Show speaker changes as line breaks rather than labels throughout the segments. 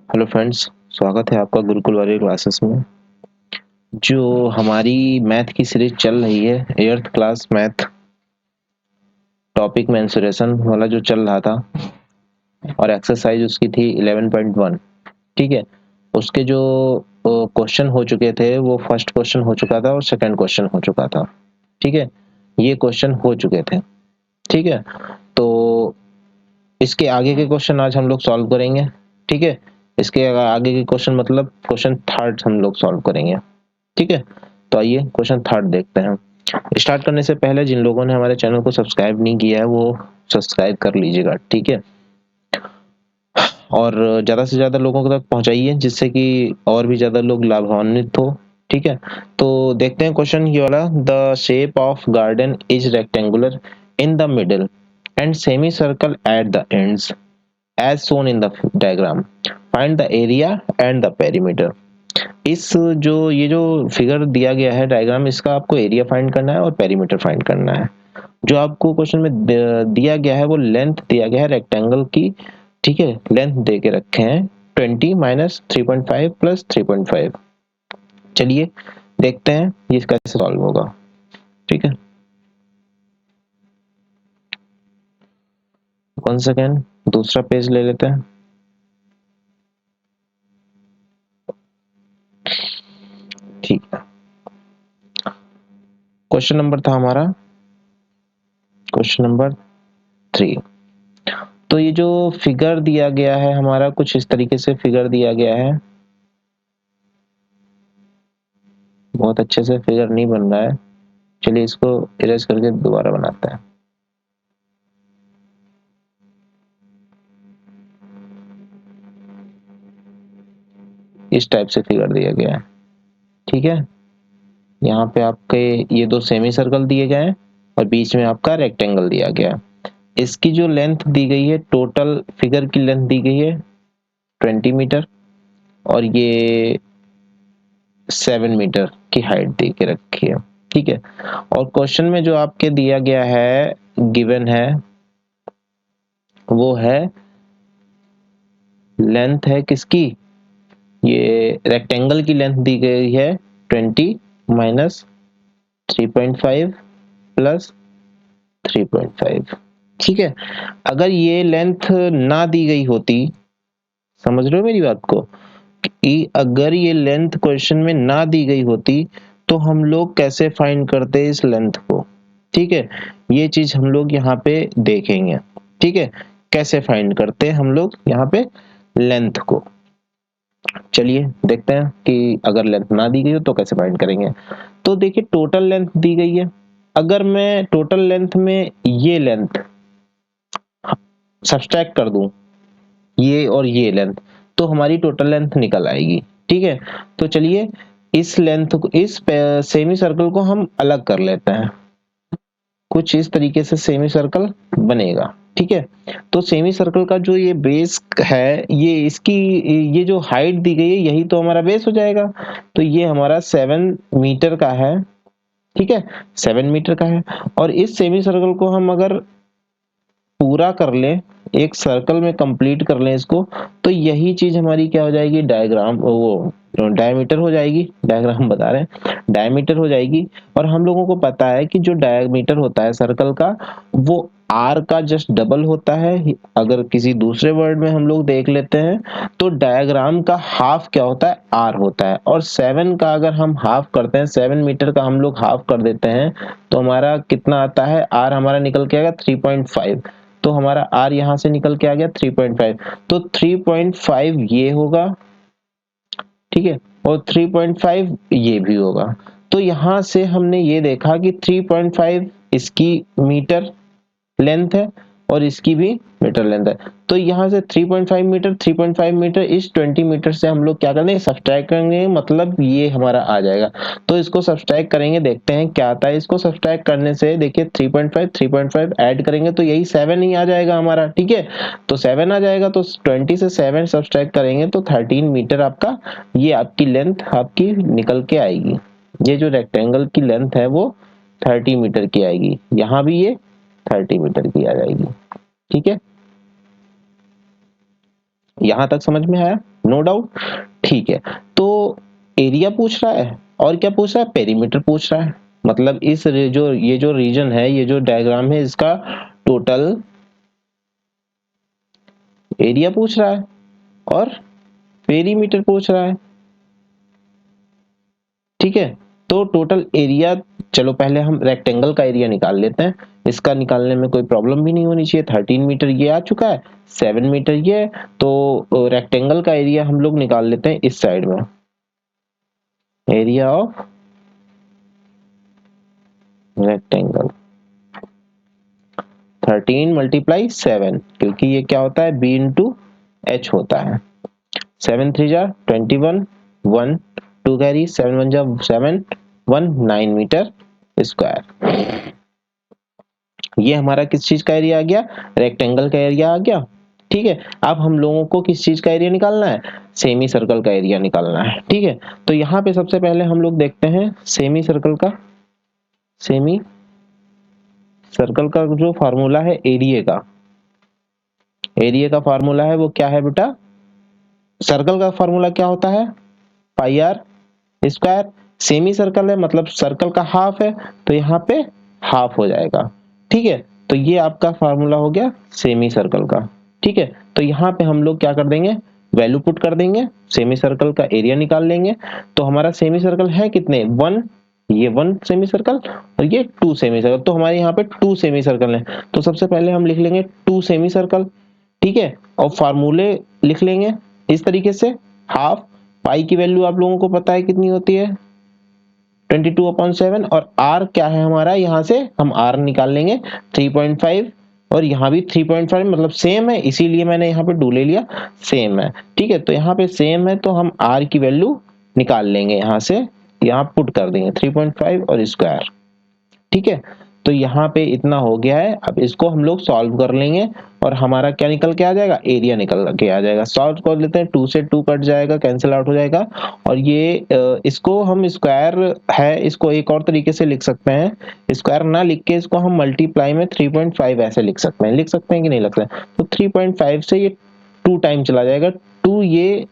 Hello friends, स्वागत है आपका गुरुकुल वाली क्लासेस में। जो हमारी मैथ की सीरीज चल रही है, 8th class math topic mensuration वाला जो चल रहा था और एक्सरसाइज उसकी थी 11.1। ठीक है, उसके जो क्वेश्चन हो चुके थे वो फर्स्ट क्वेश्चन हो चुका था और सेकंड क्वेश्चन हो चुका था। ठीक है, ये क्वेश्चन हो चुके थे। ठीक है, तो इसके आगे के क्वेश्चन आज हम लोग सॉल्व करेंगे। ठीक है, इसके आगे के क्वेश्चन मतलब क्वेश्चन थर्ड हम लोग सॉल्व करेंगे। ठीक है, तो आइए क्वेश्चन थर्ड देखते हैं। स्टार्ट करने से पहले जिन लोगों ने हमारे चैनल को सब्सक्राइब नहीं किया है वो सब्सक्राइब कर लीजिएगा। ठीक है, और ज़्यादा से ज़्यादा लोगों तक पहुंचाइए जिससे कि और भी ज़्यादा लोग लाभान्वित हो। ठीक है, तो देखते हैं क्वेश्चन ये वाला। The shape of garden is rectangular in the middle and semi circle at the ends as shown in the diagram. Find the area and the perimeter. इस ये जो फिगर दिया गया है डायग्राम, इसका आपको एरिया फाइंड करना है और पेरीमीटर फाइंड करना है। जो आपको क्वेश्चन में दिया गया है वो लेंथ दिया गया है रेक्टेंगल की। ठीक है, लेंथ दे के रखे हैं 20 माइनस 3.5 प्लस 3.5। चलिए देखते हैं ये कैसे सॉल्व होगा। ठीक है, 1 सेकेंड, दूसरा पेज ले लेते हैं। ठीक है, क्वेश्चन नंबर था हमारा क्वेश्चन नंबर 3। तो ये जो फिगर दिया गया है हमारा, कुछ इस तरीके से फिगर दिया गया है। बहुत अच्छे से फिगर नहीं बन रहा है, चलिए इसको इरेज करके दोबारा बनाते हैं। इस टाइप से फिगर दिया गया है। ठीक है, यहाँ पे आपके ये दो सेमी सर्कल दिए गए हैं और बीच में आपका रेक्टेंगल दिया गया है। इसकी जो लेंथ दी गई है, टोटल फिगर की लेंथ दी गई है 20 मीटर और ये 7 मीटर की हाइट दे के रखी है। ठीक है, और क्वेश्चन में जो आपके दिया गया है, गिवन है, वो है लेंथ है किसकी, ये रेक्टेंगल की लेंथ दी गई है 20 माइनस 3.5 प्लस 3.5। ठीक है, अगर ये लेंथ ना दी गई होती, समझ रहे हो मेरी बात को, कि अगर ये लेंथ क्वेश्चन में ना दी गई होती तो हम लोग कैसे फाइंड करते इस लेंथ को। ठीक है, ये चीज हम लोग यहाँ पे देखेंगे। ठीक है, कैसे फाइंड करते हैं हम लोग यहाँ पे लेंथ को। चलिए देखते हैं कि अगर लेंथ ना दी गई हो तो कैसे फाइंड करेंगे। तो देखिए टोटल लेंथ दी गई है। अगर मैं टोटल लेंथ में ये लेंथ सब्सट्रैक्ट कर दूं, ये और ये लेंथ, तो हमारी टोटल लेंथ निकल आएगी। ठीक है, तो चलिए इस लेंथ को, इस सेमी सर्कल को हम अलग कर लेते हैं। कुछ इस तरीके से सेमी सर्कल बनेगा। ठीक है, तो सेमी सर्कल का जो ये बेस है, ये इसकी ये जो हाइट दी गई है यही तो हमारा बेस हो जाएगा। तो ये हमारा 7 मीटर का है। ठीक है, 7 मीटर का है और इस सेमी सर्कल को हम अगर पूरा कर लें, एक सर्कल में कंप्लीट कर लें इसको, तो यही चीज हमारी क्या हो जाएगी, डायग्राम, वो डायमीटर हो जाएगी। डायग्राम बता रहे हैं, डायमीटर हो जाएगी। और हम लोगों को पता है कि जो डायमीटर होता है सर्कल का, वो आर का जस्ट डबल होता है। अगर किसी दूसरे वर्ड में हम लोग देख लेते हैं तो डायग्राम का हाफ क्या होता है, आर होता है। और 7 का अगर हम हाफ करते हैं, 7 मीटर का हम लोग हाफ कर देते हैं, तो हमारा कितना आता है, आर हमारा निकल के आएगा 3.5। तो हमारा आर यहां से निकल के आ गया 3.5। तो 3.5 ये होगा। ठीक है, और 3.5 ये भी होगा। तो यहां से हमने ये देखा कि 3.5 इसकी मीटर लेंथ है और इसकी भी मीटर लेंथ है। तो यहाँ से 3.5 मीटर, 3.5 मीटर, इस 20 मीटर से हम लोग क्या करेंगे, सब्सट्रैक्ट करेंगे, मतलब ये हमारा आ जाएगा। तो इसको सब्सट्रैक्ट करेंगे, देखते हैं क्या आता है। इसको सब्सट्रैक्ट करने से देखिए 3.5 ऐड करेंगे तो यही 7 ही आ जाएगा हमारा। ठीक है, तो 7 आ जाएगा, तो 20 से 7 सब्सट्रैक्ट करेंगे तो 13 मीटर आपका, ये आपकी लेंथ आपकी निकल के आएगी। ये जो रेक्टेंगल की लेंथ है वो 30 मीटर की आएगी। यहाँ भी ये 30 मीटर की आ जाएगी। ठीक है, यहां तक समझ में आया। No doubt. ठीक है, तो एरिया पूछ रहा है और क्या पूछ रहा है, पेरीमीटर पूछ रहा है। मतलब इस ये जो रीजन है, ये जो डायग्राम है, इसका टोटल एरिया पूछ रहा है और पेरीमीटर पूछ रहा है। ठीक है, तो टोटल एरिया, चलो पहले हम रेक्टेंगल का एरिया निकाल लेते हैं। इसका निकालने में कोई प्रॉब्लम भी नहीं होनी चाहिए। 13 मीटर ये आ चुका है, 7 मीटर ये है, तो रेक्टेंगल का एरिया हम लोग निकाल लेते हैं इस साइड में। एरिया ऑफ रेक्टेंगल 13 मल्टीप्लाई 7, क्योंकि ये क्या होता है, b इंटू एच होता है। 7 3 जा 21, 1 2 कैरी, 7 1 जा 7, 1 9 मीटर स्क्वायर। ये हमारा किस चीज का एरिया आ गया, रेक्टेंगल का एरिया आ गया। ठीक है, अब हम लोगों को किस चीज का एरिया निकालना है, सेमी सर्कल का एरिया निकालना है। ठीक है, तो यहाँ पे सबसे पहले हम लोग देखते हैं सेमी सर्कल का। सेमी सर्कल का जो फार्मूला है एरिया का, एरिया का फार्मूला है वो क्या है बेटा, सर्कल का फार्मूला क्या होता है, पाई आर स्क्वायर। सेमी सर्कल है मतलब सर्कल का हाफ है, तो यहाँ पे हाफ हो जाएगा। ठीक है, तो ये आपका फार्मूला हो गया सेमी सर्कल का। ठीक है, तो यहाँ पे हम लोग क्या कर देंगे, वैल्यू पुट कर देंगे, सेमी सर्कल का एरिया निकाल लेंगे। तो हमारा सेमी सर्कल है कितने, 1, ये 1 सेमी सर्कल और ये 2 सेमी सर्कल, तो हमारे यहाँ पे 2 सेमी सर्कल है। तो सबसे पहले हम लिख लेंगे 2 सेमी सर्कल। ठीक है, और फार्मूले लिख लेंगे इस तरीके से, हाफ पाई की वैल्यू आप लोगों को पता है कितनी होती है, 22/7, और r क्या है हमारा, यहाँ से हम r निकाल लेंगे 3.5, और यहाँ भी 3.5 मतलब सेम है, इसीलिए मैंने यहाँ पे 2 ले लिया, सेम है। ठीक है, तो यहाँ पे सेम है तो हम r की वैल्यू निकाल लेंगे, यहाँ से यहाँ पुट कर देंगे 3.5 और स्क्वायर। ठीक है, तो यहाँ पे इतना हो गया है। अब इसको हम लोग सॉल्व कर लेंगे और हमारा क्या निकल के आ जाएगा, एरिया निकल के आ जाएगा। सॉल्व कर लेते हैं, 2 से 2 कट जाएगा, कैंसिल आउट हो जाएगा। और ये इसको हम स्क्वायर है, इसको एक और तरीके से लिख सकते हैं, स्क्वायर ना लिख के इसको हम मल्टीप्लाई में 3.5 ऐसे लिख सकते हैं। लिख सकते हैं कि नहीं लिख सकते, तो 3.5 से ये 2 टाइम चला जाएगा, 2 ये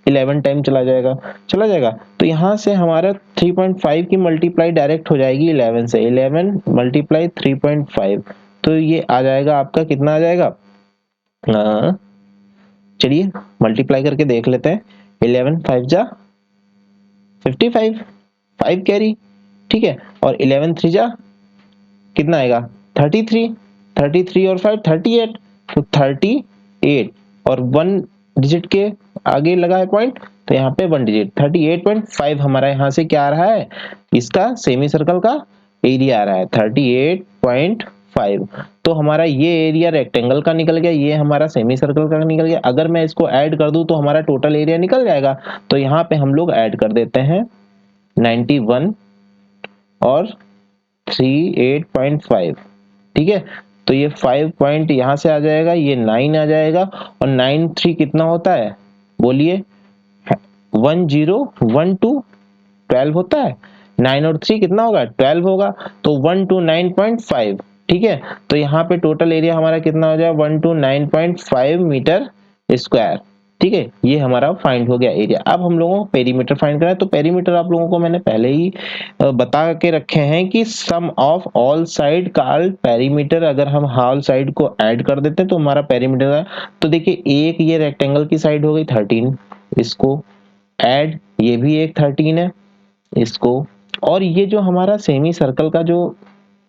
11 टाइम चला जाएगा। तो यहाँ से हमारा 3.5 की मल्टीप्लाई डायरेक्ट हो जाएगी 11 से, 11 मल्टीप्लाई 3.5, तो ये आ जाएगा आपका, कितना आ जाएगा, चलिए मल्टीप्लाई करके देख लेते हैं। 11 5 जा 55, 5 कैरी। ठीक है, और 11 3 जा कितना आएगा, 33, 33 और 5 38, तो 38 और 1 डिजिट के आगे लगा है पॉइंट, तो यहाँ पे 1 डिजिट, 38.5 हमारा यहाँ से क्या आ रहा है, इसका सेमी सर्कल का एरिया आ रहा है 38.5। तो हमारा ये एरिया रेक्टेंगल का निकल गया, ये हमारा सेमी सर्कल का निकल गया। अगर मैं इसको ऐड कर दूं तो हमारा टोटल एरिया निकल जाएगा। तो यहाँ पे हम लोग ऐड कर देते हैं 91 और 38.5। ठीक है, तो ये 5 पॉइंट यहाँ से आ जाएगा, ये 9 आ जाएगा, और 9 3 कितना होता है, बोलिए, 1 0 1 2 12 होता है, 9 और 3 कितना होगा, 12 होगा, तो 1 to 9.5। ठीक है, तो यहाँ पे टोटल एरिया हमारा कितना हो जाएगा, 1 to 9.5 मीटर स्क्वायर। ठीक है, ये हमारा फाइंड हो गया एरिया। अब हम लोगों को पेरीमीटर फाइंड करना है। तो पेरीमीटर आप लोगों को मैंने पहले ही बता के रखे हैं कि sum of all side called perimeter. अगर हम ऑल साइड को ऐड कर देते हैं तो हमारा पेरीमीटर है। तो देखिए, एक ये रेक्टेंगल की साइड हो गई 13, इसको ऐड, ये भी एक 13 है इसको, और ये जो हमारा सेमी सर्कल का जो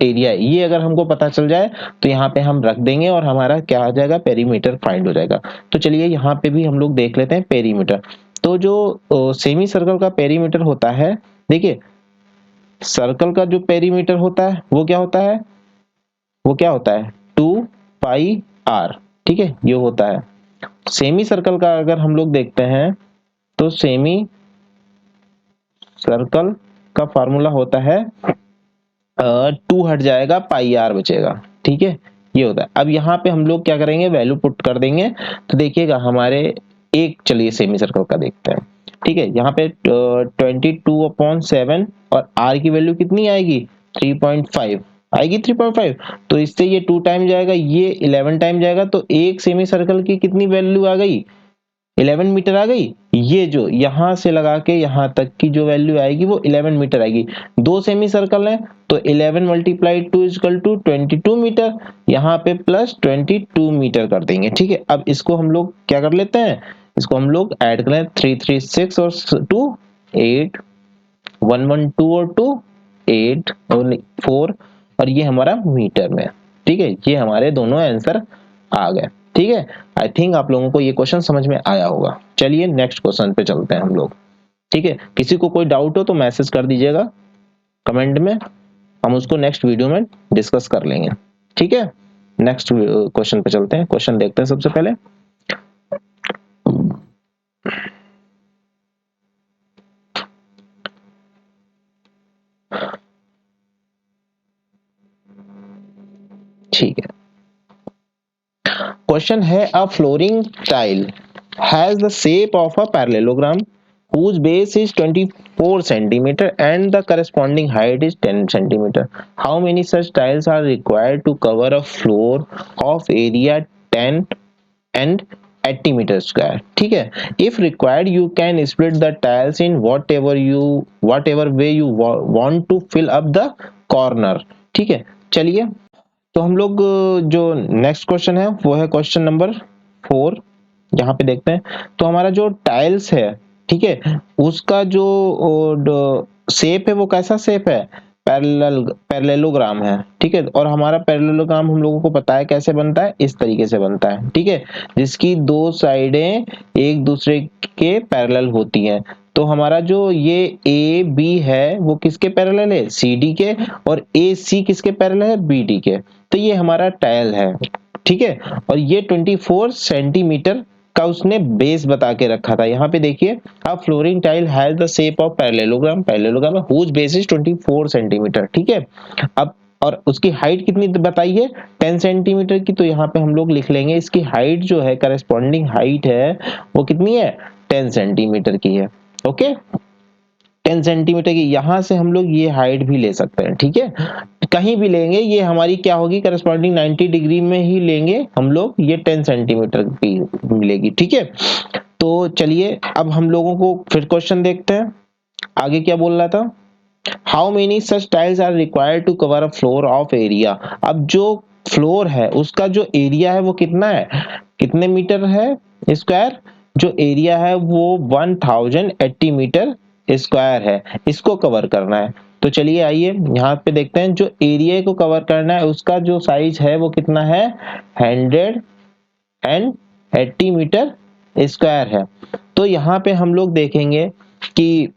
एरिया है, ये अगर हमको पता चल जाए तो यहाँ पे हम रख देंगे और हमारा क्या आ जाएगा, पेरीमीटर फाइंड हो जाएगा। तो चलिए यहाँ पे भी हम लोग देख लेते हैं पेरीमीटर। तो जो सेमी सर्कल का पेरीमीटर होता है, देखिए सर्कल का जो पेरीमीटर होता है वो क्या होता है, 2 पाई आर। ठीक है, ये होता है। सेमी सर्कल का अगर हम लोग देखते हैं तो सेमी सर्कल का फार्मूला होता है 2 हट जाएगा, पाई आर बचेगा। ठीक है, ये होता है। अब यहाँ पे हम लोग क्या करेंगे, वैल्यू पुट कर देंगे। तो देखिएगा हमारे एक, चलिए सेमी सर्कल का देखते हैं। ठीक है, यहाँ पे 22/7 और r की वैल्यू कितनी आएगी, 3.5 आएगी, 3.5। तो इससे ये 2 टाइम जाएगा, ये 11 टाइम जाएगा, तो एक सेमी सर्कल की कितनी वैल्यू आ गई, 11 मीटर आ गई। ये जो यहां से लगा के यहां तक की जो वैल्यू आएगी वो 11 मीटर आएगी। दो सेमी सर्कल है तो 11 मल्टीप्लाई 2 इक्वल टू 22 मीटर, यहाँ पे प्लस 22 मीटर कर देंगे। ठीक है, अब इसको हम लोग क्या कर लेते हैं, इसको हम लोग ऐड करें, 3 3 6 और 2 8, 1 1 2 और 2 8 और 4, और ये हमारा मीटर में। ठीक है, ये हमारे दोनों आंसर आ गए। ठीक है, आई थिंक आप लोगों को ये क्वेश्चन समझ में आया होगा। चलिए नेक्स्ट क्वेश्चन पे चलते हैं हम लोग। ठीक है, किसी को कोई डाउट हो तो मैसेज कर दीजिएगा कमेंट में, हम उसको नेक्स्ट वीडियो में डिस्कस कर लेंगे। ठीक है, नेक्स्ट क्वेश्चन पे चलते हैं। क्वेश्चन देखते हैं सबसे पहले। ठीक है, क्वेश्चन है a flooring tile has the shape of a parallelogram whose base is 24 centimeter and the corresponding height is 10 centimeter. How many such tiles are required to cover a floor of area 10 and 80 meter square? ठीक है, if required you can split the tiles in whatever way you want to fill up the corner. ठीक है, चलिए तो हम लोग जो next question है वो है क्वेश्चन नंबर 4, यहाँ पे देखते हैं। तो हमारा जो टाइल्स है, ठीक है, उसका जो शेप है वो कैसा शेप है, पैरेललोग्राम है। ठीक है, और हमारा पैरेललोग्राम हम लोगों को पता है कैसे बनता है, इस तरीके से बनता है। ठीक है, जिसकी दो साइडें एक दूसरे के पैरेलल होती हैं। तो हमारा जो ये ए बी है वो किसके पैरेलल है, सी डी के, और ए सी किसके पैरेलल है, बी डी के। तो ये हमारा टाइल है। ठीक है, और ये 24 सेंटीमीटर का उसने बेस बता के रखा था। यहाँ पे देखिए, a flooring tile has the shape of parallelogram, parallelogram whose base is 24 centimetre. ठीक है, अब और उसकी हाइट कितनी बताई है, 10 सेंटीमीटर की। तो यहाँ पे हम लोग लिख लेंगे इसकी हाइट जो है, करस्पॉन्डिंग हाइट है वो कितनी है, 10 सेंटीमीटर की है। ओके, 10 सेंटीमीटर की, यहां से हम लोग ये हाइट भी ले सकते हैं। ठीक है, कहीं भी लेंगे ये हमारी क्या होगी, करस्पॉन्डिंग 90 डिग्री में ही लेंगे हम लोग, ये 10 सेंटीमीटर की मिलेगी। ठीक है, तो चलिए अब हम लोगों को फिर क्वेश्चन देखते हैं आगे क्या बोल रहा था। How many such tiles are required to cover a floor of area. अब जो फ्लोर है उसका जो एरिया है वो कितना है, कितने मीटर है स्क्वायर, जो एरिया है वो 1080 मीटर स्क्वायर है, इसको कवर करना है। तो चलिए आइए यहाँ पे देखते हैं, जो एरिया को कवर करना है उसका जो साइज है वो कितना है, 180 मीटर स्क्वायर है। तो यहाँ पे हम लोग देखेंगे कि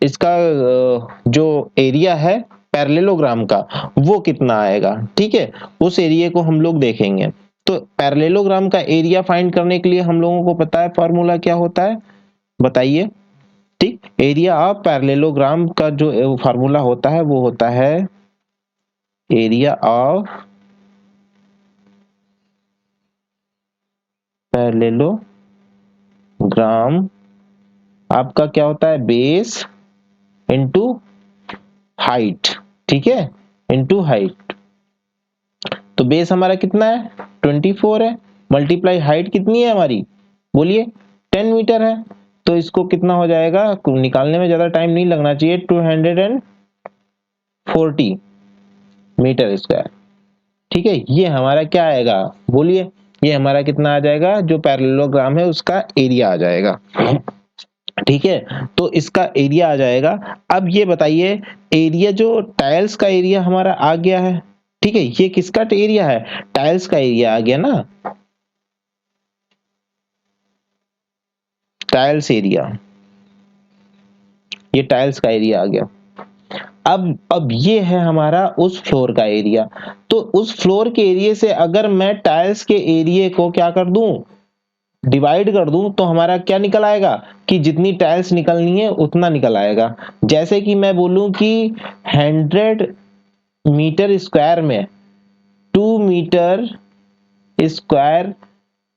इसका जो एरिया है पैरेललोग्राम का वो कितना आएगा। ठीक है, उस एरिया को हम लोग देखेंगे। तो पैरेललोग्राम का एरिया फाइंड करने के लिए हम लोगों को पता है फॉर्मूला क्या होता है, बताइए। ठीक, एरिया ऑफ पैरेललोग्राम का जो फार्मूला होता है वो होता है एरिया ऑफ पैरेललोग्राम आपका क्या होता है, बेस इनटू हाइट। ठीक है, इनटू हाइट। तो बेस हमारा कितना है, 24 है, मल्टीप्लाई हाइट कितनी है हमारी, बोलिए 10 मीटर है। तो इसको कितना हो जाएगा, निकालने में ज्यादा टाइम नहीं लगना चाहिए, 240 मीटर स्क्वायर। ठीक है, ये हमारा क्या आएगा, बोलिए, ये हमारा कितना आ जाएगा, जो पैरेललोग्राम है उसका एरिया आ जाएगा। ठीक है, तो इसका एरिया आ जाएगा। अब ये बताइए, एरिया जो टाइल्स का एरिया हमारा आ गया है। ठीक है, ये किसका एरिया है, टाइल्स का एरिया आ गया ना, टाइल्स एरिया, ये टाइल्स का एरिया आ गया। अब ये है हमारा उस फ्लोर का एरिया। तो उस फ्लोर के एरिया से अगर मैं टाइल्स के एरिया को क्या कर दूं, डिवाइड कर दूं, तो हमारा क्या निकल आएगा कि जितनी टाइल्स निकलनी है उतना निकल आएगा। जैसे कि मैं बोलूं कि 100 मीटर स्क्वायर में 2 मीटर स्क्वायर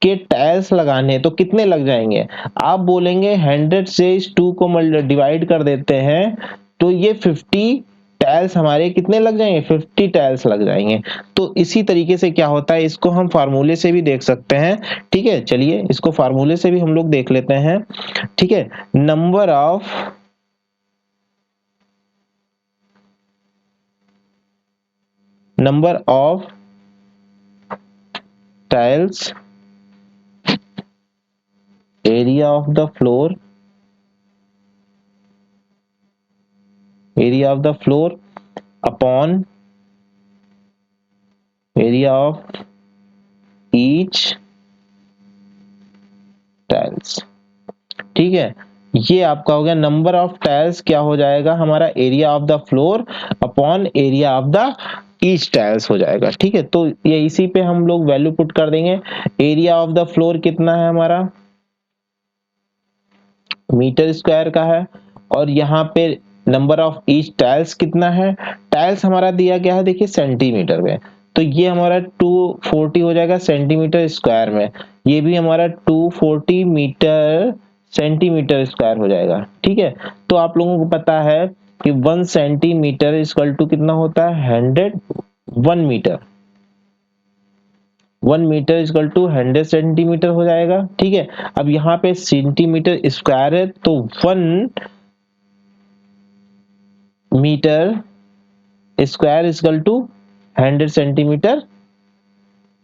के टाइल्स लगाने तो कितने लग जाएंगे, आप बोलेंगे 100 से इस 2 को डिवाइड कर देते हैं तो ये 50 टाइल्स हमारे कितने लग जाएंगे, 50 टाइल्स लग जाएंगे। तो इसी तरीके से क्या होता है, इसको हम फार्मूले से भी देख सकते हैं। ठीक है, चलिए इसको फार्मूले से भी हम लोग देख लेते हैं। ठीक है, number of tiles, area of the floor, upon area of each tiles. ठीक है, ये आपका हो गया नंबर ऑफ टाइल्स, क्या हो जाएगा हमारा, area of the floor upon area of the each tiles हो जाएगा। ठीक है, तो ये इसी पे हम लोग वैल्यू पुट कर देंगे। एरिया ऑफ द फ्लोर कितना है हमारा, मीटर स्क्वायर का है, और यहाँ पे नंबर ऑफ ईच टाइल्स कितना है, टाइल्स हमारा दिया गया है देखिए सेंटीमीटर में, तो ये हमारा 240 हो जाएगा सेंटीमीटर स्क्वायर में, ये भी हमारा 240 मीटर सेंटीमीटर स्क्वायर हो जाएगा। ठीक है, तो आप लोगों को पता है कि 1 सेंटीमीटर इक्वल टू कितना होता है 100, 1 metre, 1 metre equal to 100 centimetre हो जाएगा। ठीक है, अब यहाँ पे सेंटीमीटर स्क्वायर है तो 1 metre square equal to 100 centimetre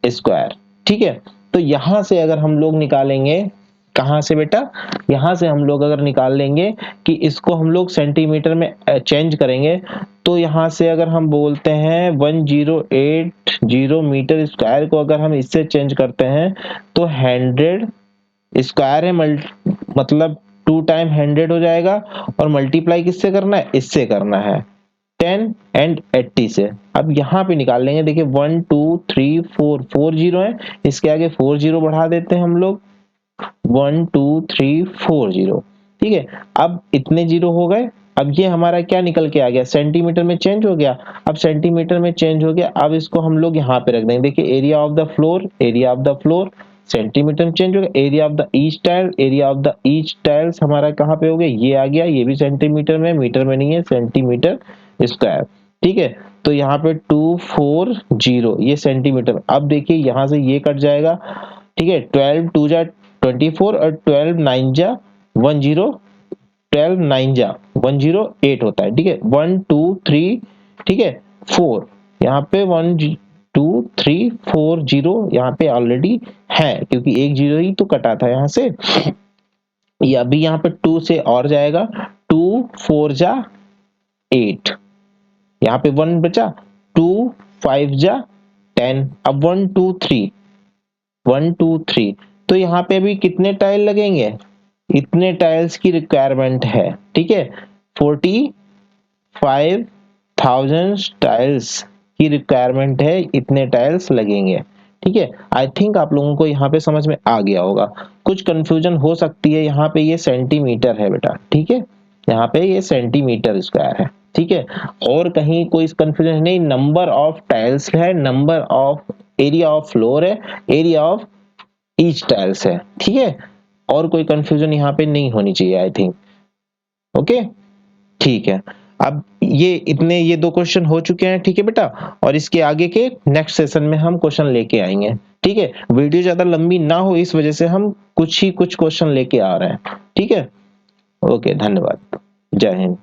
square. ठीक है, तो यहां से अगर हम लोग निकालेंगे, कहां से बेटा, यहां से हम लोग अगर निकाल लेंगे कि इसको हम लोग सेंटीमीटर में चेंज करेंगे, तो यहां से अगर हम बोलते हैं 1080 मीटर स्क्वायर को अगर हम इससे चेंज करते हैं तो 100 स्क्वायर है, मतलब 2 टाइम 100 हो जाएगा, और मल्टीप्लाई किससे करना है, इससे करना है 10 एंड 80 से। अब यहाँ पे निकाल लेंगे, देखिए 1 2 3 4 4 जीरो है, इसके आगे 4 जीरो बढ़ा देते हैं हम लोग, 1 2 3 4 जीरो। ठीक है, अब इतने जीरो हो गए, अब ये हमारा क्या निकल के आ गया, सेंटीमीटर में चेंज हो गया। अब सेंटीमीटर में चेंज हो गया, अब इसको हम लोग यहाँ पे रख देंगे, देखिए area of the floor centimetre में चेंज हो गया, area of the each tiles हमारा कहाँ पे हो गया, ये आ गया, ये भी सेंटीमीटर में, मीटर में नहीं है, सेंटीमीटर स्क्वायर। ठीक है, तो यहाँ पे 240 ये सेंटीमीटर। अब देखिए यहाँ से ये कट जाएगा। ठीक है, 12 2 जा 24 और 12 9 जा 10, 12 9 जा 108 होता है। ठीक है, 1 2 3, ठीक है 4, यहाँ पे 1 2 3 4 जीरो यहाँ पे ऑलरेडी है, क्योंकि एक जीरो ही तो कटा था यहाँ से। ये अभी यहाँ पे 2 से और जाएगा, 2 4 जा 8, यहाँ पे 1 बचा, 2 5 जा 10, अब 1 2 3 1 2 3, तो यहाँ पे अभी कितने टाइल लगेंगे, इतने टाइल्स की रिक्वायरमेंट है। ठीक है, 45,000 टाइल्स की रिक्वायरमेंट है, इतने टाइल्स लगेंगे। ठीक है, आई थिंक आप लोगों को यहाँ पे समझ में आ गया होगा। कुछ कंफ्यूजन हो सकती है, यहाँ पे ये सेंटीमीटर है बेटा। ठीक है, यहाँ पे ये सेंटीमीटर स्क्वायर है। ठीक है, और कहीं कोई कंफ्यूजन नहीं, नंबर ऑफ टाइल्स है, number of area of floor है, एरिया ऑफ ईच टाइल्स है। ठीक है, और कोई कंफ्यूजन यहाँ पे नहीं होनी चाहिए आई थिंक। ओके, ठीक है, अब ये 2 क्वेश्चन हो चुके हैं। ठीक है बेटा, और इसके आगे के नेक्स्ट सेशन में हम क्वेश्चन लेके आएंगे। ठीक है, वीडियो ज्यादा लंबी ना हो इस वजह से हम कुछ क्वेश्चन लेके आ रहे हैं। ठीक है, ओके, धन्यवाद, जय हिंद।